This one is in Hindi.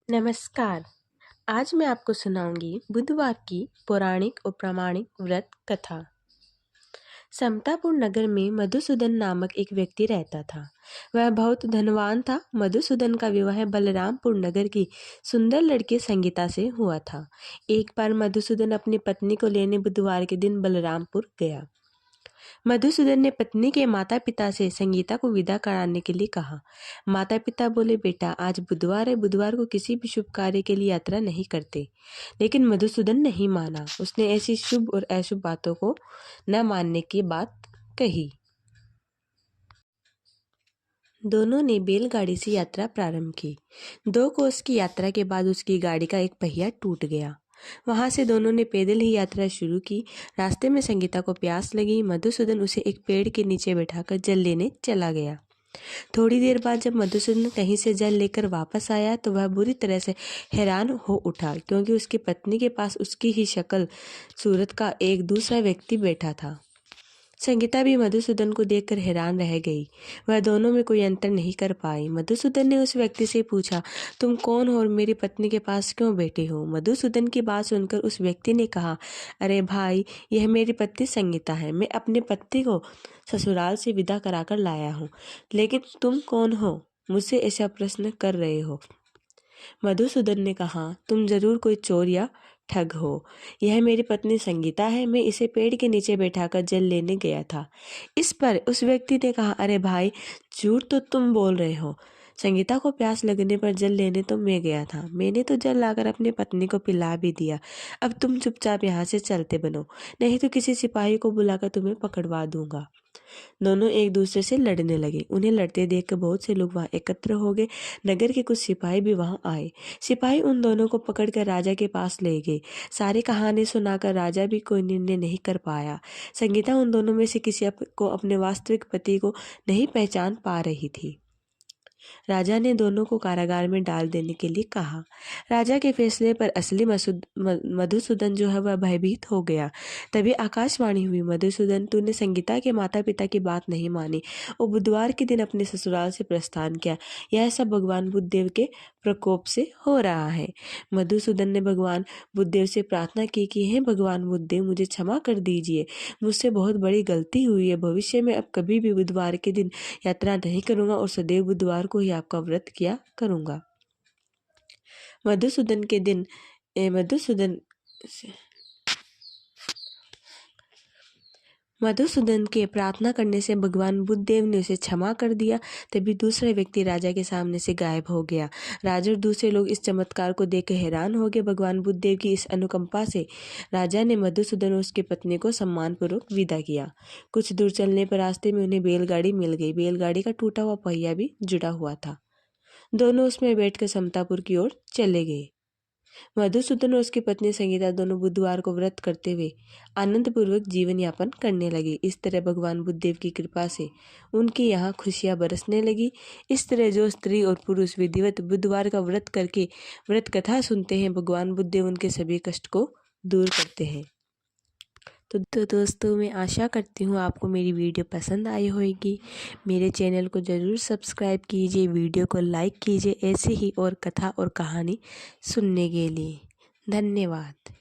नमस्कार। आज मैं आपको सुनाऊंगी बुधवार की पौराणिक और प्रामाणिक व्रत कथा। समतापुर नगर में मधुसूदन नामक एक व्यक्ति रहता था। वह बहुत धनवान था। मधुसूदन का विवाह बलरामपुर नगर की सुंदर लड़की संगीता से हुआ था। एक बार मधुसूदन अपनी पत्नी को लेने बुधवार के दिन बलरामपुर गया। मधुसूदन ने पत्नी के माता पिता से संगीता को विदा कराने के लिए कहा। माता पिता बोले, बेटा आज बुधवार है, बुधवार को किसी भी शुभ कार्य के लिए यात्रा नहीं करते। लेकिन मधुसूदन नहीं माना। उसने ऐसी शुभ और अशुभ बातों को न मानने की बात कही। दोनों ने बैलगाड़ी से यात्रा प्रारंभ की। 2 कोस की यात्रा के बाद उसकी गाड़ी का एक पहिया टूट गया। वहां से दोनों ने पैदल ही यात्रा शुरू की। रास्ते में संगीता को प्यास लगी। मधुसूदन उसे एक पेड़ के नीचे बैठाकर जल लेने चला गया। थोड़ी देर बाद जब मधुसूदन कहीं से जल लेकर वापस आया तो वह बुरी तरह से हैरान हो उठा, क्योंकि उसकी पत्नी के पास उसकी ही शक्ल सूरत का एक दूसरा व्यक्ति बैठा था। संगीता भी मधुसूदन को देखकर हैरान रह गई। वह दोनों में कोई अंतर नहीं कर पाई। मधुसूदन ने उस व्यक्ति से पूछा, तुम कौन हो और मेरी पत्नी के पास क्यों बैठे हो? मधुसूदन की बात सुनकर उस व्यक्ति ने कहा, अरे भाई, यह मेरी पत्नी संगीता है। मैं अपने पति को ससुराल से विदा कराकर लाया हूँ। लेकिन तुम कौन हो? मुझसे ऐसा प्रश्न कर रहे हो? मधुसूदन ने कहा, तुम जरूर कोई चोर या ठग हो। यह मेरी पत्नी संगीता है। मैं इसे पेड़ के नीचे बैठाकर जल लेने गया था। इस पर उस व्यक्ति ने कहा, अरे भाई, झूठ तो तुम बोल रहे हो। संगीता को प्यास लगने पर जल लेने तो मैं गया था। मैंने तो जल लाकर अपनी पत्नी को पिला भी दिया। अब तुम चुपचाप यहाँ से चलते बनो, नहीं तो किसी सिपाही को बुलाकर तुम्हें पकड़वा दूंगा। दोनों एक दूसरे से लड़ने लगे। उन्हें लड़ते देखकर बहुत से लोग वहां एकत्र हो गए। नगर के कुछ सिपाही भी वहां आए। सिपाही उन दोनों को पकड़कर राजा के पास ले गए। सारी कहानी सुनाकर राजा भी कोई निर्णय नहीं कर पाया। संगीता उन दोनों में से किसी को अपने वास्तविक पति को नहीं पहचान पा रही थी। राजा ने दोनों को कारागार में डाल देने के लिए कहा। राजा के फैसले पर असली मधुसूदन जो है वह भयभीत हो गया। तभी आकाशवाणी हुई, मधुसूदन, तूने संगीता के माता पिता की बात नहीं मानी और बुधवार के दिन अपने ससुराल से प्रस्थान किया। यह सब भगवान बुद्धदेव के प्रकोप से हो रहा है। मधुसूदन ने भगवान बुद्धदेव से प्रार्थना की कि हे भगवान बुद्धदेव, मुझे क्षमा कर दीजिए। मुझसे बहुत बड़ी गलती हुई है। भविष्य में अब कभी भी बुधवार के दिन यात्रा नहीं करूंगा और सदैव बुधवार को ही आपका व्रत किया करूंगा। मधुसूदन के दिन मधुसूदन के प्रार्थना करने से भगवान बुद्धदेव ने उसे क्षमा कर दिया। तभी दूसरा व्यक्ति राजा के सामने से गायब हो गया। राजा और दूसरे लोग इस चमत्कार को देखकर हैरान हो गए। भगवान बुद्धदेव की इस अनुकंपा से राजा ने मधुसूदन और उसकी पत्नी को सम्मानपूर्वक विदा किया। कुछ दूर चलने पर रास्ते में उन्हें बैलगाड़ी मिल गई। बैलगाड़ी का टूटा हुआ पहिया भी जुड़ा हुआ था। दोनों उसमें बैठकर समतापुर की ओर चले गए। मधुसूदन और उसकी पत्नी संगीता दोनों बुधवार को व्रत करते हुए आनंदपूर्वक जीवन यापन करने लगे। इस तरह भगवान बुद्धदेव की कृपा से उनके यहाँ खुशियां बरसने लगी। इस तरह जो स्त्री और पुरुष विधिवत बुधवार का व्रत करके व्रत कथा सुनते हैं, भगवान बुद्धदेव उनके सभी कष्ट को दूर करते हैं। तो दोस्तों, मैं आशा करती हूँ आपको मेरी वीडियो पसंद आई होगी। मेरे चैनल को ज़रूर सब्सक्राइब कीजिए, वीडियो को लाइक कीजिए ऐसे ही और कथा और कहानी सुनने के लिए। धन्यवाद।